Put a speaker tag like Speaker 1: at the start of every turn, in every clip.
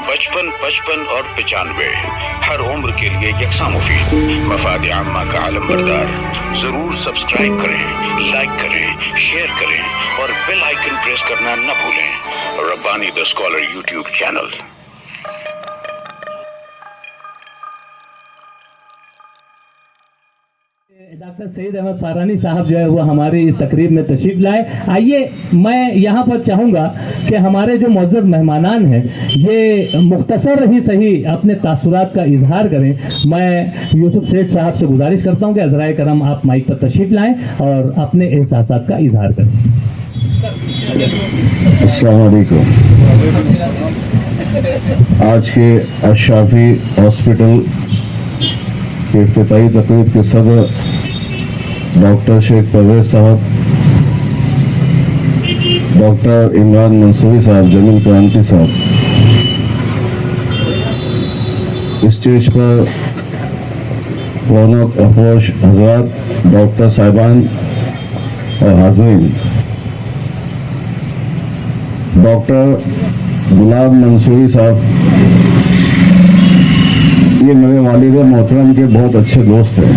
Speaker 1: 55 55 और 95 हर उम्र के लिए यकसा मुफीद। मफाद आम्मा का आलम बरदार। जरूर सब्सक्राइब करें, लाइक करें, शेयर करें और बेल आइकन प्रेस करना न भूलें। Rabbani the scholar YouTube channel.
Speaker 2: Doctor Saeed Ahmed Farani sahab जो है वो हमारी इस तकरीब में तशरीफ लाए। आइए मैं यहाँ पर चाहूँगा कि हमारे जो मुअज़्ज़ज़ मेहमानान हैं ये मुख्तसर ही सही अपने तासुरात का इजहार करें। मैं यूसुफ सेठ साहब से गुजारिश करता हूँ कि हज़राए करम आप माइक पर तशरीफ लाएं और अपने एहसासात का इजहार करें।
Speaker 3: अस्सलाम वालेकुम। आज के अशराफी हॉस्पिटल के इफ्तिताई तकरीब के सदर डॉक्टर शेख परवेज साहब, डॉक्टर इमरान मंसूरी साहब, जमील क्रांति साहब, स्टेज पर रौनक अफरोश हजरात, डॉक्टर साहिबान और हाज़रीन, डॉक्टर गुलाम मंसूरी साहब ये मेरे वालिद मोहतरम के बहुत अच्छे दोस्त हैं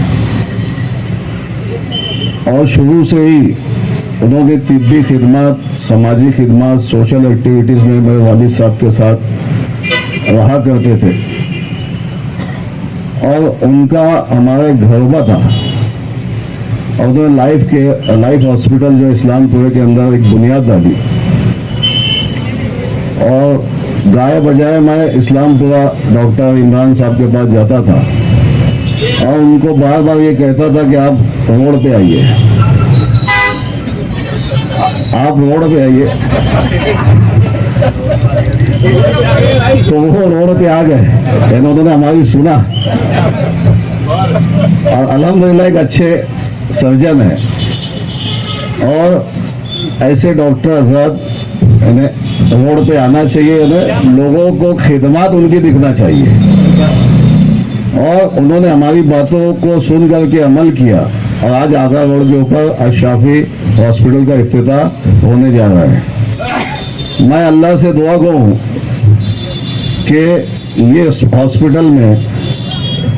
Speaker 3: और शुरू से ही उन्होंने तिब्बी खिदमत, समाजी खिदमत, सोशल एक्टिविटीज़ में मेरे वालिद साहब के साथ रहा करते थे और उनका हमारा एक घरबा था। और उन्होंने लाइफ हॉस्पिटल जो इस्लामपुरे के अंदर एक बुनियाद डाली और गाय बजाय मैं इस्लामपुरा डॉक्टर इमरान साहब के पास जाता था और उनको बार बार ये कहता था कि आप रोड पे आइए, आप रोड पे आइए। तो वो रोड पे आ गए, यानी उन्होंने हमारी सुना और अल्हम्दुलिल्लाह एक अच्छे सर्जन है और ऐसे डॉक्टर हज़रात रोड पे आना चाहिए, लोगों को खिदमत उनकी दिखना चाहिए। और उन्होंने हमारी बातों को सुन करके अमल किया और आज आगरा रोड के ऊपर अशराफी हॉस्पिटल का इफ्तिताह होने जा रहा है। मैं अल्लाह से दुआ करूँ कि ये हॉस्पिटल में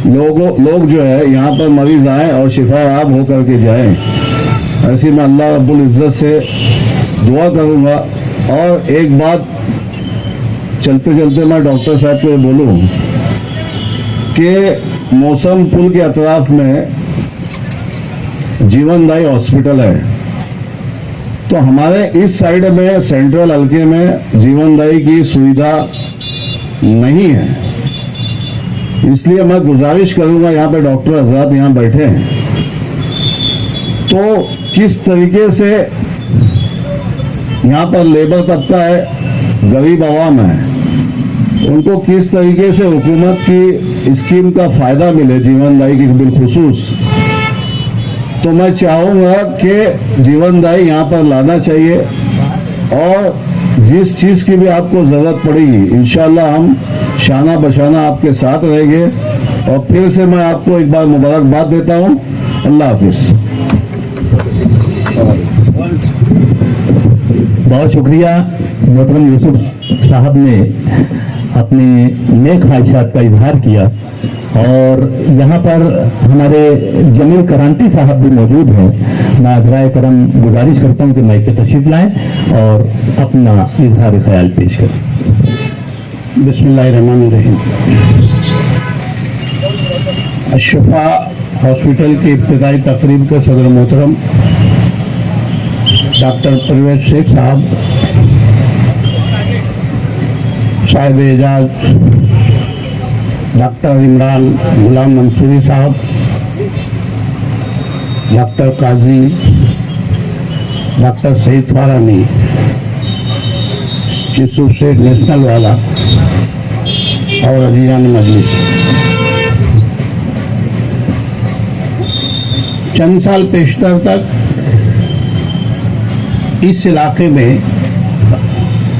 Speaker 3: लोग जो है यहाँ पर मरीज आए और शिफायाब हो करके जाएं, ऐसी मैं अल्लाह रब्बुल इज़्ज़त से दुआ करूँगा। और एक बात चलते चलते मैं डॉक्टर साहब को बोलूँ कि मौसम पुल के अतराफ में जीवनदायी हॉस्पिटल है, तो हमारे इस साइड में सेंट्रल हल्के में जीवनदायी की सुविधा नहीं है। इसलिए मैं गुजारिश करूंगा, यहाँ पे डॉक्टर हज़रात यहाँ बैठे हैं, तो किस तरीके से यहाँ पर लेबर तबका है, गरीब आवाम है, उनको किस तरीके से हुकूमत की स्कीम का फ़ायदा मिले जीवनदायी की बिलखुसूस, तो मैं चाहूँगा कि जीवनदायी यहाँ पर लाना चाहिए और जिस चीज़ की भी आपको ज़रूरत पड़ेगी इंशाअल्लाह हम शाना बशाना आपके साथ रहेंगे। और फिर से मैं आपको एक बार मुबारकबाद देता हूँ। अल्लाह हाफिज़।
Speaker 2: बहुत शुक्रिया। मोहतरम यूसुफ साहब ने अपने नेक ख्वाहिशात का इजहार किया और यहाँ पर हमारे जमील क्रांति साहब भी मौजूद हैं। मैं हज़राए करम गुजारिश करता हूँ कि माइक पे तशरीफ लाएं और अपना इजहार ख्याल पेश करें।
Speaker 4: बिस्मिल्लाहिर्रहमानिर्रहीम। अशफा हॉस्पिटल की इब्तिदाई तकरीब के सदर मोहतरम डॉक्टर परवेज शेख साहब, साहिब एजाज डॉक्टर इमरान गुलाम मंसूरी साहब, डॉक्टर काजी डॉक्टर सईद फारानी, यूसुफ सेठ नेशनल वाला और अजीजान मजलिस। चंद साल पेशतर तक इस इलाके में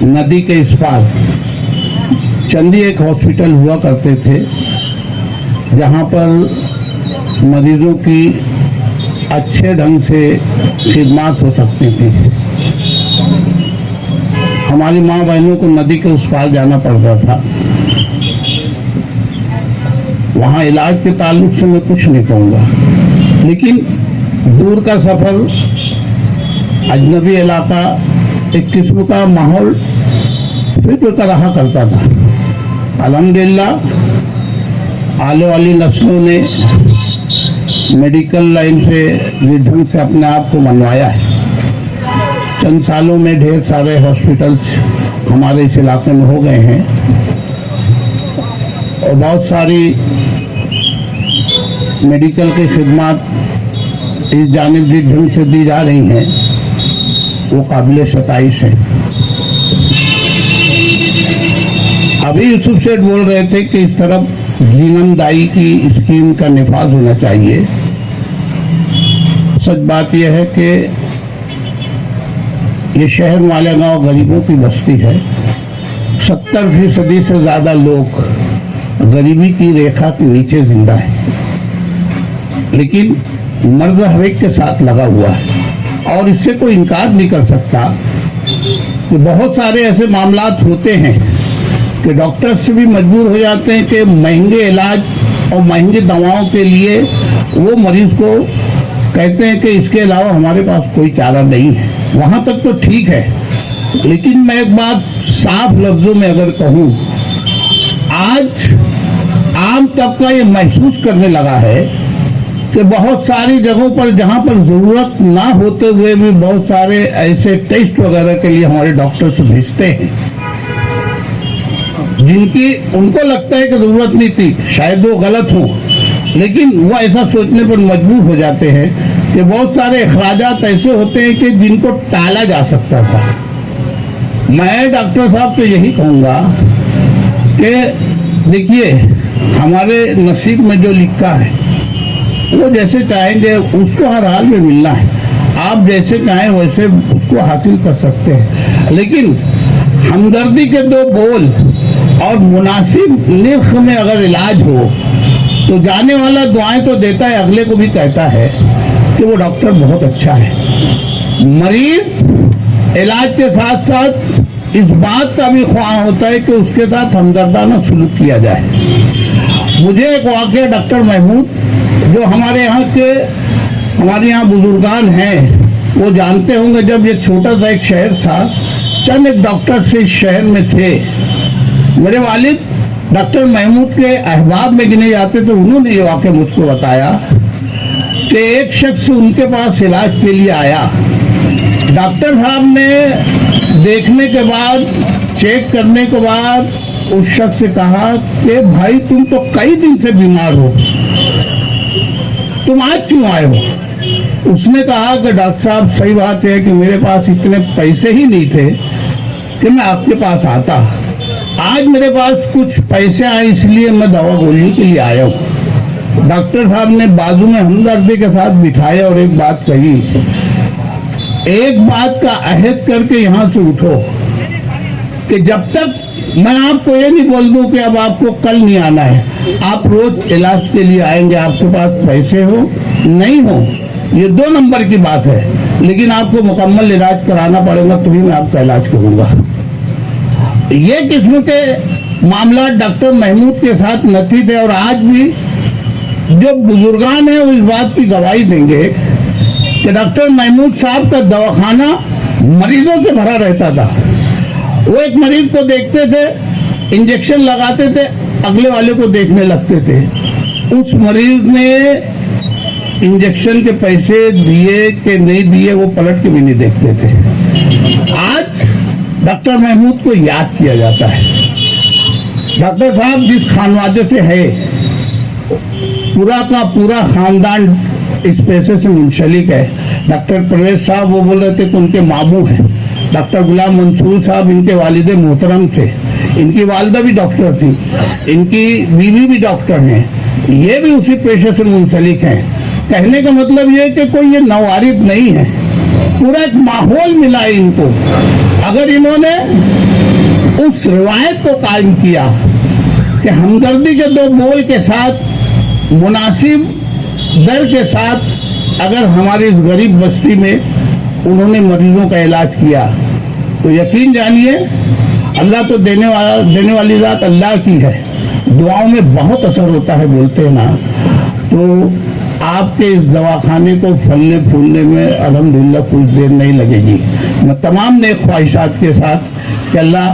Speaker 4: नदी के इस पार चंदी एक हॉस्पिटल हुआ करते थे जहां पर मरीजों की अच्छे ढंग से खिदमत हो सकती थी। हमारी माँ बहनों को नदी के उस पार जाना पड़ता था। वहाँ इलाज के ताल्लुक से मैं कुछ नहीं कहूँगा, लेकिन दूर का सफर, अजनबी इलाका, एक किस्म का माहौल फिक्र का रहा करता था। अल्हम्दुलिल्लाह आने वाली नस्लों ने मेडिकल लाइन से जिस ढंग से अपने आप को मनवाया है, चंद सालों में ढेर सारे हॉस्पिटल्स हमारे इस इलाके में हो गए हैं और बहुत सारी मेडिकल की खिदमत इस जानिब जिस ढंग से दी जा रही हैं वो काबिल सताइश है। अभी यूसुफ सेठ बोल रहे थे कि इस तरफ जीवनदायी की स्कीम का निफाज होना चाहिए। सच बात यह है कि ये शहर मालेगांव गरीबों की बस्ती है। 70% से ज़्यादा लोग गरीबी की रेखा के नीचे जिंदा है, लेकिन मर्द हर एक के साथ लगा हुआ है और इससे कोई इनकार नहीं कर सकता कि बहुत सारे ऐसे मामलात होते हैं कि डॉक्टर से भी मजबूर हो जाते हैं कि महंगे इलाज और महंगी दवाओं के लिए वो मरीज को कहते हैं कि इसके अलावा हमारे पास कोई चारा नहीं है। वहाँ तक तो ठीक है, लेकिन मैं एक बात साफ लफ्जों में अगर कहूँ, आज आम तबका ये महसूस करने लगा है कि बहुत सारी जगहों पर जहाँ पर ज़रूरत ना होते हुए भी बहुत सारे ऐसे टेस्ट वगैरह के लिए हमारे डॉक्टर्स भेजते हैं जिनकी उनको लगता है कि ज़रूरत नहीं थी, शायद वो गलत हो, लेकिन वो ऐसा सोचने पर मजबूर हो जाते हैं कि बहुत सारे अखराजात ऐसे होते हैं कि जिनको टाला जा सकता था। मैं डॉक्टर साहब से यही कहूँगा कि देखिए, हमारे नसीब में जो लिखा है वो जैसे चाहेंगे उसको हर हाल में मिलना है। आप जैसे चाहें वैसे उसको हासिल कर सकते हैं, लेकिन हमदर्दी के दो बोल और मुनासिब निर्ख में अगर इलाज हो तो जाने वाला दुआएं तो देता है, अगले को भी कहता है कि वो डॉक्टर बहुत अच्छा है। मरीज इलाज के साथ साथ इस बात का भी ख्वाह होता है कि उसके साथ हमदर्दाना सलूक किया जाए। मुझे एक वाक़या डॉक्टर महमूद, जो हमारे यहाँ बुजुर्गान हैं वो जानते होंगे, जब ये छोटा सा एक शहर था, चंद एक डॉक्टर से इस शहर में थे। मेरे वालिद डॉक्टर महमूद के अहबाब में गिने जाते थे। उन्होंने ये वाक़या मुझको बताया कि एक शख्स उनके पास इलाज के लिए आया। डॉक्टर साहब ने देखने के बाद, चेक करने के बाद उस शख्स से कहा कि भाई तुम तो कई दिन से बीमार हो, तुम आज क्यों आए हो? उसने कहा कि डॉक्टर साहब सही बात है कि मेरे पास इतने पैसे ही नहीं थे कि मैं आपके पास आता। आज मेरे पास कुछ पैसे आए इसलिए मैं दवा गोली के लिए आया हूँ। डॉक्टर साहब ने बाजू में हमदर्दी के साथ बिठाया और एक बात कही, एक बात का अहद करके यहाँ से उठो कि जब तक मैं आपको ये नहीं बोल दूं कि अब आपको कल नहीं आना है, आप रोज इलाज के लिए आएंगे, आपके पास पैसे हो नहीं हो ये 2 नंबर की बात है, लेकिन आपको मुकम्मल इलाज कराना पड़ेगा तभी मैं आपका इलाज करूंगा। ये किस्म के मामला डॉक्टर महमूद के साथ नथी थे और आज भी जो बुजुर्गान हैं वो इस बात की गवाही देंगे कि डॉक्टर महमूद साहब का दवाखाना मरीजों से भरा रहता था। वो एक मरीज को देखते थे, इंजेक्शन लगाते थे, अगले वाले को देखने लगते थे। उस मरीज ने इंजेक्शन के पैसे दिए कि नहीं दिए वो पलट के भी नहीं देखते थे। आज डॉक्टर महमूद को याद किया जाता है। डॉक्टर साहब जिस खानवादे से है, पूरा का पूरा खानदान इस पेशे से मुंसलिक है। डॉक्टर परवेज साहब वो बोल रहे थे कि उनके मामू हैं। डॉक्टर गुलाम मंसूर साहब इनके वालिदे मोहतरम थे। इनकी वालदा भी डॉक्टर थी, इनकी बीवी भी डॉक्टर हैं, ये भी उसी पेशे से मुंसलिक हैं। कहने का मतलब ये कि कोई ये नवारिद नहीं है, पूरा एक माहौल मिला है इनको। अगर इन्होंने उस रिवायत को कायम किया कि हमदर्दी के 2 बोल के साथ, मुनासिब दर के साथ अगर हमारी इस गरीब बस्ती में उन्होंने मरीजों का इलाज किया तो यकीन जानिए अल्लाह तो देने वाली जात अल्लाह की है, दुआओं में बहुत असर होता है बोलते हैं ना। तो आपके इस दवाखाने को फलने फूलने में अल्हम्दुलिल्लाह कुछ देर नहीं लगेगी। मैं तमाम नेक ख्वाहिशात के साथ कि अल्लाह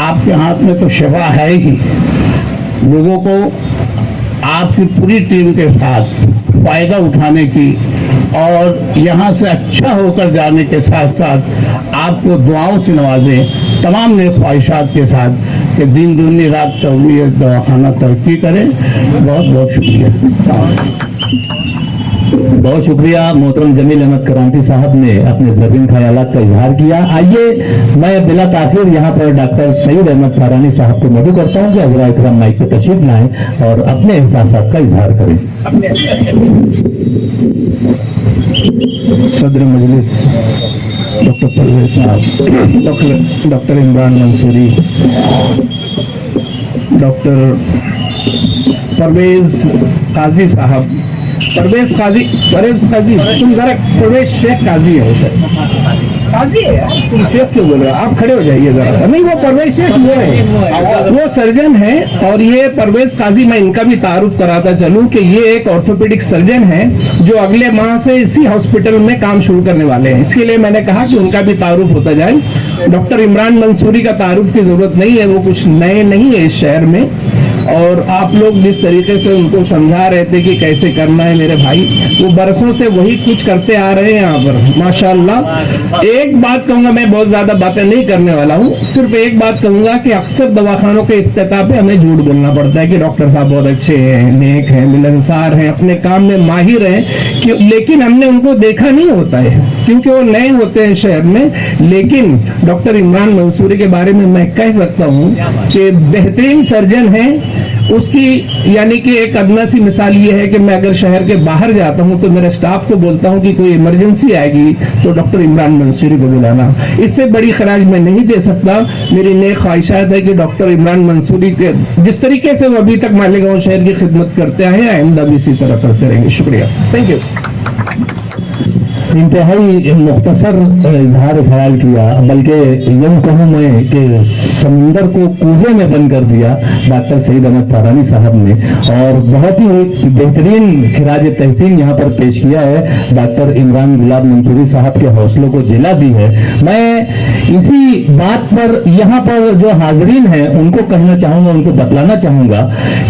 Speaker 4: आपके हाथ में तो शिफा है ही, लोगों को आपकी पूरी टीम के साथ फायदा उठाने की और यहाँ से अच्छा होकर जाने के साथ साथ आपको दुआओं से नवाजे, तमाम नेक ख्वाहिशात के साथ कि दिन दुनी रात चौबीस दवाखाना तरक्की करे। बहुत बहुत शुक्रिया।
Speaker 2: बहुत शुक्रिया मोहतरम जमील अहमद करांती साहब ने अपने ज़मीन ख्यालात का इजहार किया। आइए मैं बिला ताखिर यहाँ पर डॉक्टर सईद अहमद फारानी साहब को मदू करता हूँ कि हज़रा इकराम माइक पे तशरीफ लाएं और अपने एहसासात का इजहार करें।
Speaker 5: सदर मजलिस डॉक्टर परवेज साहब, डॉक्टर इमरान मंसूरी, डॉक्टर परवेज काजी साहब, परवेज काजी तुम जरा परवेज शेख काजी है काजी है यार, तुम शेख क्यों बोल रहे हो? आप खड़े हो जाइए जरा सा। नहीं, वो परवेज शेख वो है, वो सर्जन है। और ये परवेज काजी, मैं इनका भी तारुफ कराता चलूं कि ये एक ऑर्थोपेडिक सर्जन है जो अगले माह से इसी हॉस्पिटल में काम शुरू करने वाले हैं। इसके लिए मैंने कहा कि उनका भी तारुफ होता जाए। डॉक्टर इमरान मंसूरी का तारुफ की जरूरत नहीं है, वो कुछ नए नहीं है इस शहर में। और आप लोग जिस तरीके से उनको समझा रहे थे कि कैसे करना है मेरे भाई, वो बरसों से वही कुछ करते आ रहे हैं यहाँ पर माशाल्लाह। एक बात कहूंगा, मैं बहुत ज्यादा बातें नहीं करने वाला हूँ, सिर्फ एक बात कहूंगा कि अक्सर दवाखानों के इफ्तिताह पे हमें झूठ बोलना पड़ता है कि डॉक्टर साहब बहुत अच्छे हैं, नेक हैं, मिलनसार हैं, अपने काम में माहिर हैं, लेकिन हमने उनको देखा नहीं होता है क्योंकि वो नए होते हैं शहर में। लेकिन डॉक्टर इमरान मंसूरी के बारे में मैं कह सकता हूँ कि बेहतरीन सर्जन है। उसकी यानी कि एक अदना सी मिसाल ये है कि मैं अगर शहर के बाहर जाता हूं तो मेरे स्टाफ को बोलता हूं कि कोई इमरजेंसी आएगी तो डॉक्टर इमरान मंसूरी को बुलाना। इससे बड़ी खराज मैं नहीं दे सकता। मेरी नेक ख्वाहिशात है कि डॉक्टर इमरान मंसूरी के जिस तरीके से वो अभी तक मालेगांव शहर की खिदमत करते आए हैं, आइंदा भी इसी तरह करते रहेंगे। शुक्रिया, थैंक यू।
Speaker 2: इंतहाई मुख्तसर इजहार ख्याल किया, बल्कि यूं कहूँ मैं कि समुंदर को कूजे में बंद कर दिया डॉक्टर सईद अहमद फारानी साहब ने। और बहुत ही बेहतरीन खिराज तहसीन यहाँ पर पेश किया है। डॉक्टर इमरान गुलाब मंसूरी साहब के हौसलों को जिला दी है। मैं इसी बात पर यहाँ पर जो हाजरीन हैं उनको कहना चाहूँगा, उनको बतलाना चाहूँगा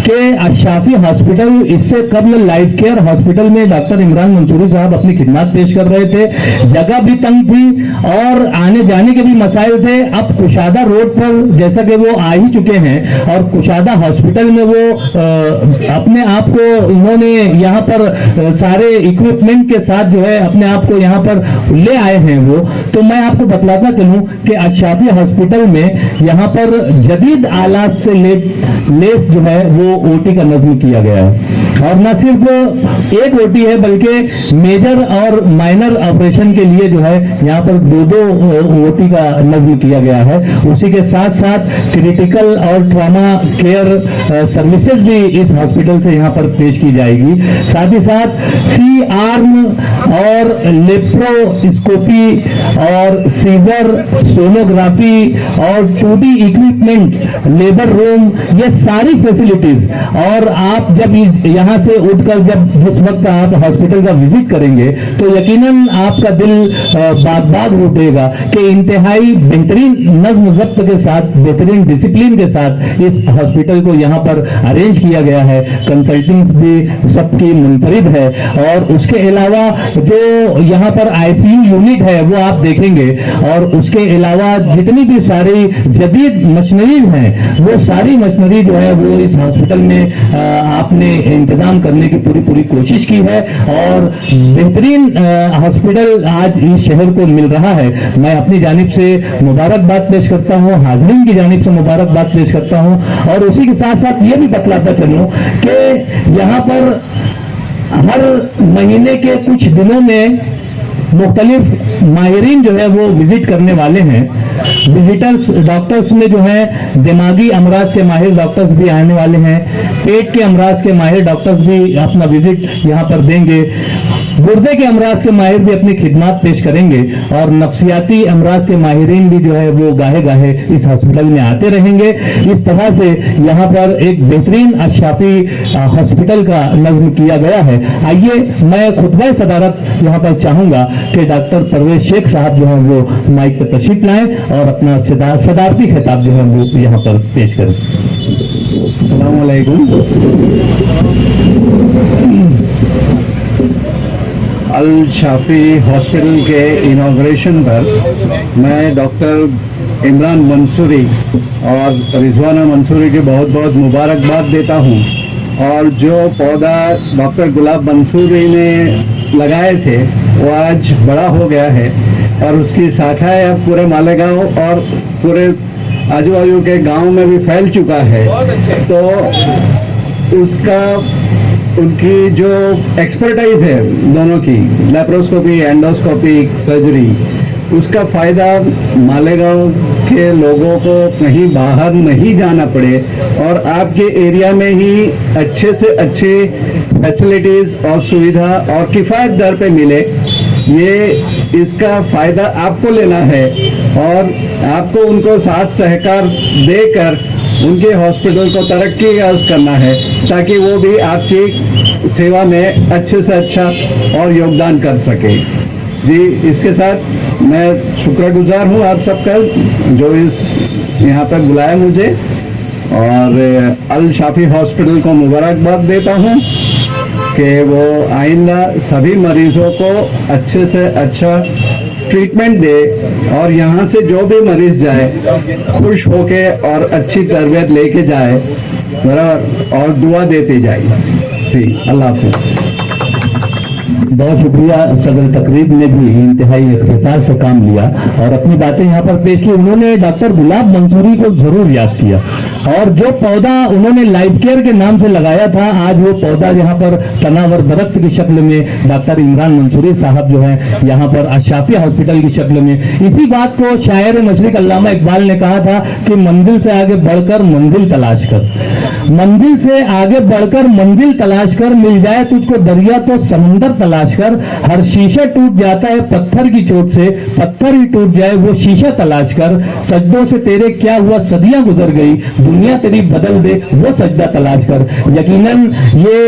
Speaker 2: कि अशाफी हॉस्पिटल, इससे कबल लाइफ केयर हॉस्पिटल में डॉक्टर इमरान मंसूरी साहब अपनी खिदमत पेश कर रहे थे। जगह भी तंग थी और आने जाने के भी मसाइल थे। अब कुशादा रोड पर जैसा कि वो आ ही चुके हैं और कुशादा हॉस्पिटल में वो अपने आप को उन्होंने यहाँ पर सारे इक्विपमेंट के साथ जो है अपने आप को यहाँ पर ले आए हैं वो। तो मैं आपको बतलाता चलूं कि अशाफी हॉस्पिटल में यहाँ पर जदीद आलात से लेस जो है वो ओटी का नज्म किया गया है। और न सिर्फ एक ओटी है बल्कि मेजर और माइनर ऑपरेशन के लिए जो है यहाँ पर दो ओटी का नज्म किया गया है। उसी के साथ साथ क्रिटिकल और ट्रॉमा केयर सर्विसेज भी इस हॉस्पिटल से यहाँ पर पेश की जाएगी। साथ ही साथ सी आर्म और लेप्रोस्कोपी और सीजर, सोनोग्राफी और 2D इक्विपमेंट, लेबर रूम, ये सारी फैसिलिटीज। और आप जब यहाँ से उठकर जब जिस वक्त आप हॉस्पिटल का विजिट करेंगे तो यकीनन आपका दिल बाग बाग उठेगा कि इंतहाई बेहतरीन नज्म ज़ब्त के साथ, बेहतरीन डिसिप्लिन के साथ इस हॉस्पिटल को यहाँ पर अरेंज किया गया है। कंसल्टिंग्स भी सबकी मुनफरिद है। और उसके अलावा जो यहाँ पर ICU यूनिट है वो आप देखेंगे। और उसके अलावा जितनी भी सारी जदीद मशीनरीज हैं वो सारी मशीनरी जो है वो इस हॉस्पिटल में आपने इंतजाम करने की पूरी कोशिश की है। और बेहतरीन हॉस्पिटल आज इस शहर को मिल रहा है। मैं अपनी जानिब से मुबारकबाद पेश करता हूँ, हाज़रीन की जानिब से मुबारकबाद पेश करता हूँ। और उसी के साथ साथ ये भी बतलाता चलूँ कि यहाँ पर हर महीने के कुछ दिनों में मुख्तलिफ माहिरीन जो है वो विजिट करने वाले हैं। विजिटर्स डॉक्टर्स में जो है दिमागी अमराज के माहिर डॉक्टर्स भी आने वाले हैं, पेट के अमराज के माहिर डॉक्टर्स भी अपना विजिट यहाँ पर देंगे, गुर्दे के अमराज के माहिर भी अपनी खिदमत पेश करेंगे और नफ्सियाती अमराज के माहिरीन भी जो है वो गाहे गाहे इस हॉस्पिटल में आते रहेंगे। इस तरह से यहाँ पर एक बेहतरीन अशाफी हॉस्पिटल का नज़्म किया गया है। आइए मैं खुतबा सदारत यहाँ पर चाहूंगा कि डॉक्टर परवेज शेख साहब जो है वो माइक पर तशरीफ लाएं और अपना सदारती खिताब जो है वो यहाँ पर पेश करें।
Speaker 3: अस्सलाम वालेकुम। अल शाफी हॉस्पिटल के इनॉग्रेशन पर मैं डॉक्टर इमरान मंसूरी और रिजवाना मंसूरी की बहुत बहुत मुबारकबाद देता हूँ। और जो पौधा डॉक्टर गुलाब मंसूरी ने लगाए थे वो आज बड़ा हो गया है और उसकी शाखाएं अब पूरे मालेगांव और पूरे आजू बाजू के गांव में भी फैल चुका है। तो उसका उनकी जो एक्सपर्टाइज है दोनों की, लेप्रोस्कोपी, एंडोस्कोपी, सर्जरी, उसका फ़ायदा मालेगांव के लोगों को कहीं बाहर नहीं जाना पड़े और आपके एरिया में ही अच्छे से अच्छे फैसिलिटीज़ और सुविधा और किफ़ायत दर पे मिले। ये इसका फ़ायदा आपको लेना है और आपको उनको साथ सहकार देकर उनके हॉस्पिटल को तरक्की याज़ करना है ताकि वो भी आपकी सेवा में अच्छे से अच्छा और योगदान कर सके। जी, इसके साथ मैं शुक्रगुजार हूँ आप सबका जो इस यहाँ पर बुलाया मुझे, और अल शाफी हॉस्पिटल को मुबारकबाद देता हूँ कि वो आइंदा सभी मरीज़ों को अच्छे से अच्छा ट्रीटमेंट दे और यहाँ से जो भी मरीज जाए खुश होके और अच्छी तरबियत लेके जाए बराबर और दुआ देते जाए। ठीक, अल्लाह हाफिज़।
Speaker 2: बहुत शुक्रिया। सदर तकरीब ने भी इंतहाई इख्तिसार से काम लिया और अपनी बातें यहाँ पर पेश की। उन्होंने डॉक्टर गुलाब मंसूरी को जरूर याद किया और जो पौधा उन्होंने लाइफ केयर के नाम से लगाया था, आज वो पौधा यहाँ पर तनावर दरख्त की शक्ल में डॉक्टर इमरान मंसूरी साहब जो है यहाँ पर अशाफी हॉस्पिटल की शक्ल में। इसी बात को शायर मशरिक अल्लामा इकबाल ने कहा था कि मंजिल से आगे बढ़कर मंजिल तलाश कर, मंजिल से आगे बढ़कर मंजिल तलाश कर, मिल जाए तुझको दरिया तो समंदर तलाश कर, हर शीशा टूट जाता है पत्थर की चोट से, पत्थर ही टूट जाए वो शीशा तलाश कर, सजदों से तेरे क्या हुआ सदियां गुजर गई, दुनिया तेरी बदल दे वो सजदा तलाश कर। यकीनन ये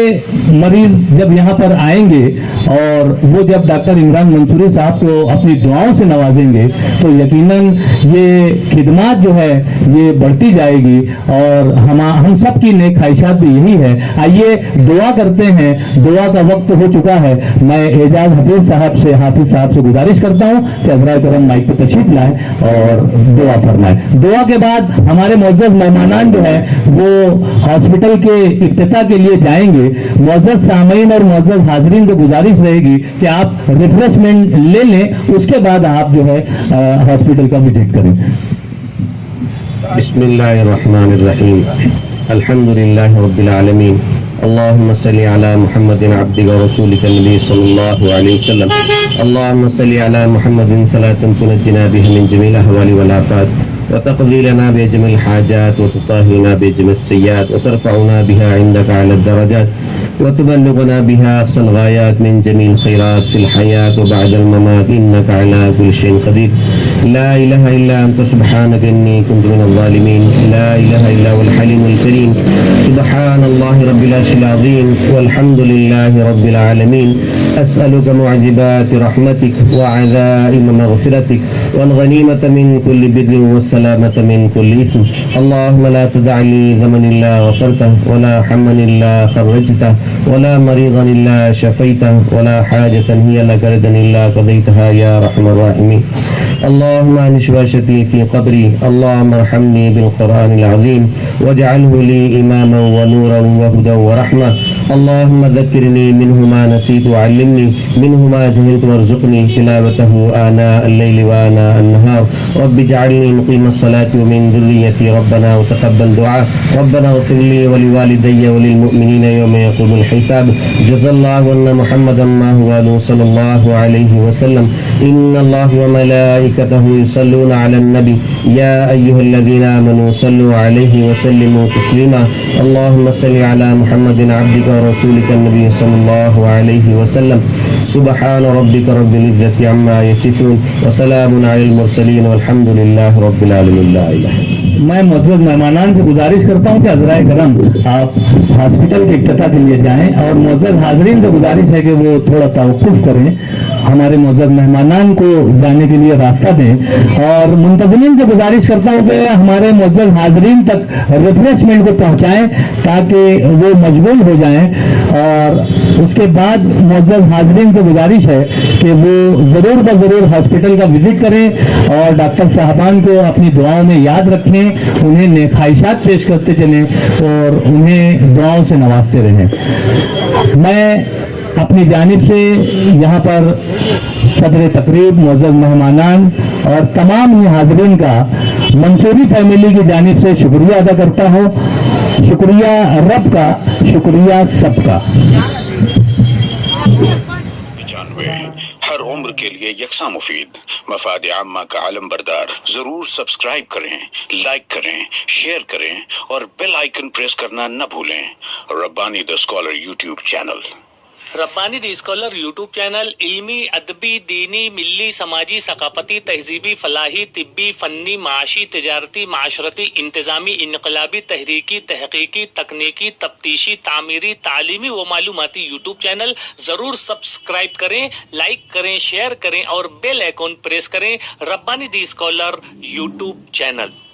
Speaker 2: मरीज जब यहाँ पर आएंगे और वो जब डॉक्टर इमरान मंसूरी साहब को अपनी दुआओं से नवाजेंगे तो यकीनन ये खिदमत जो है ये बढ़ती जाएगी और हम सब की नेक ख्वाहिशात भी यही है। आइए दुआ करते हैं, दुआ का वक्त हो चुका है। मैं एजाज हाफिज साहब से गुजारिश करता हूं कि हज़रात करम माइक पर तशरीफ लाएं और दुआ फरमाएं। दुआ के बाद हमारे मुअज़्ज़ज़ मेहमानान जो है वो हॉस्पिटल के इफ्तिताह के लिए जाएंगे। मुअज़्ज़ज़ सामीन और मुअज़्ज़ज़ हाज़रीन को गुजारिश रहेगी कि आप रिफ्रेशमेंट ले लें, उसके बाद आप जो है हॉस्पिटल का विजिट करें।
Speaker 6: बिस्मिल्लाहिर्रहमानिर्रहीम, अल्हम्दुलिल्लाहि रब्बिल आलमीन, अल्लाहुम्मा सल्लि अला मुहम्मदिन अब्दिका व रसूलिका नबी सल्लल्लाहु अलैहि वसल्लम, अल्लाहुम्मा सल्लि अला मुहम्मदिन सलातन तुनज्जिना बिहा मिन जमील अहवालि वल आफात व तक़दी लना बिहा जमील हाजात व तुताहिना बिहा जमील सय्यात व तरफ़उना बिहा इंदका अला दरजात व तुबल्लिगुना बिहा अक़सल गायात मिन जमील खैरात फिल हयात व बअदल ममात इन्नका अला कुल्लि शैइन क़दीर। ला इलाहा इल्ला अंत सुब्हानका इन्नी कुन्तु मिनज़ ज़ालिमीन। ला इलाहा इल्ला हुवल हलीमुल करीम। सुब्हानल्लाहि रब्बिल अर्शिल अज़ीम वल्हम्दुलिल्लाहि रब्बिल आलमीन। अस्अलुका मुअजिबाति रहमतिक व अज़ाइम मग़फ़िरतिक वल गनीमत मिन कुल्लि बिर्रिन वस्सलामत मिन कुल्लि इस्म। अल्लाहुम्मा ला तदअ ली ज़मन इल्ला गफ़रतहु वला हम्मन इल्ला फ़रजतहु वला मरीज़न इल्ला शफ़ैतहु वला हाजतन हिय लका रदन इल्ला क़ज़ैतहा या रहमर राहिमीन। अल्लाहुम्मा अनशवाशती फ़ी क़ब्री, अल्लाहुम्मा अर्हमनी बिल क़ुरआनिल अज़ीम वजअल्हु ली इमामन व नूरन व हुदन व रहमा। अल्लाहुम्मा ज़क्किरनी मिन्हु मा नसीतु वअल्लिमनी मिन्हु मा जहलतु वरज़ुक़नी तिलावतहु आना अल-लैलि व आना अन-नहार। रब्बि इजअलनी मुक़ीमस सलाति व मिन ज़ुर्रिय्यती रब्बना व तक़ब्बल दुआ। रब्बना इग़फ़िर ली व लिवालिदैया व लिलमुअमिनीना यौमा यक़ूमुल हिसाब। जज़ाल्लाहु अन्ना मुहम्मदन मा हुवा सल्लल्लाहु अलैहि वसल्लम। इन्नल्लाह व मलाइकतहु युसल्लूना अलन नबी या अय्युहल्लज़ीना आमनू सल्लु अलैहि व सल्लिमू तस्लीमा अल्लाहुम्मा सल्लि अला मुहम्मदिन अब्दिका व रसूलिका नबी सल्लल्लाहु अलैहि व सल्लम सुब्हान रब्बिका रब्बिल इज्जति अम्मा यसिफून व सलामुन अलल मुरसलीन वल्हम्दुलिल्लाहि रब्बिल आलमीन। ला इलाहा
Speaker 2: मैं मुअज़्ज़ज़ मेहमानान से गुजारिश करता हूँ कि हज़राए करम आप हॉस्पिटल के इफ्तिताह के लिए जाएं और मुअज़्ज़ज़ हाज़रीन से गुजारिश है कि वो थोड़ा तवक्कुफ़ करें, हमारे मुअज़्ज़ज़ मेहमानान को जाने के लिए रास्ता दें और मुंतज़िमीन से गुजारिश करता हूँ कि हमारे मुअज़्ज़ज़ हाज़रीन तक रिफ्रेशमेंट को पहुँचाएं ताकि वो मशगूल हो जाएं। और उसके बाद मुअज़्ज़ज़ हाज़रीन से गुजारिश है कि वो ज़रूर ब ज़रूर हॉस्पिटल का विजिट करें और डॉक्टर साहबान को अपनी दुआओं में याद रखें, उन्हें नेक ख्वाहिशात पेश करते चलें और उन्हें दुआओं से नवाजते रहें। मैं अपनी जानिब से यहाँ पर सदर तकरीब मुअज़्ज़ज़ मेहमानान और तमाम ही हाज़रीन का मंसूरी फैमिली की जानिब से शुक्रिया अदा करता हूँ। शुक्रिया रब का, शुक्रिया सबका।
Speaker 1: 95 हर उम्र के लिए यकसा मुफीद मफाद आम्मा का आलम बरदार। जरूर सब्सक्राइब करें, लाइक करें, शेयर करें और बेल आइकन प्रेस करना न भूलें। Rabbani the scholar YouTube channel.
Speaker 7: Rabbani the scholar YouTube channel इल्मी, अदबी, दीनी, मिल्ली, समाजी, सकाफती, तहजीबी, फलाही, तिब्बी, फन्नी, माशी, तिजारती, माशरती, इंतजामी, इनकलाबी, तहरीकी, तहकीकी, तकनीकी, तफ्तीशी, तामीरी, तालीमी व मालूमाती यूट्यूब चैनल जरूर सब्सक्राइब करें, लाइक करें, शेयर करें और बेल आइकॉन प्रेस करें। Rabbani the scholar YouTube channel.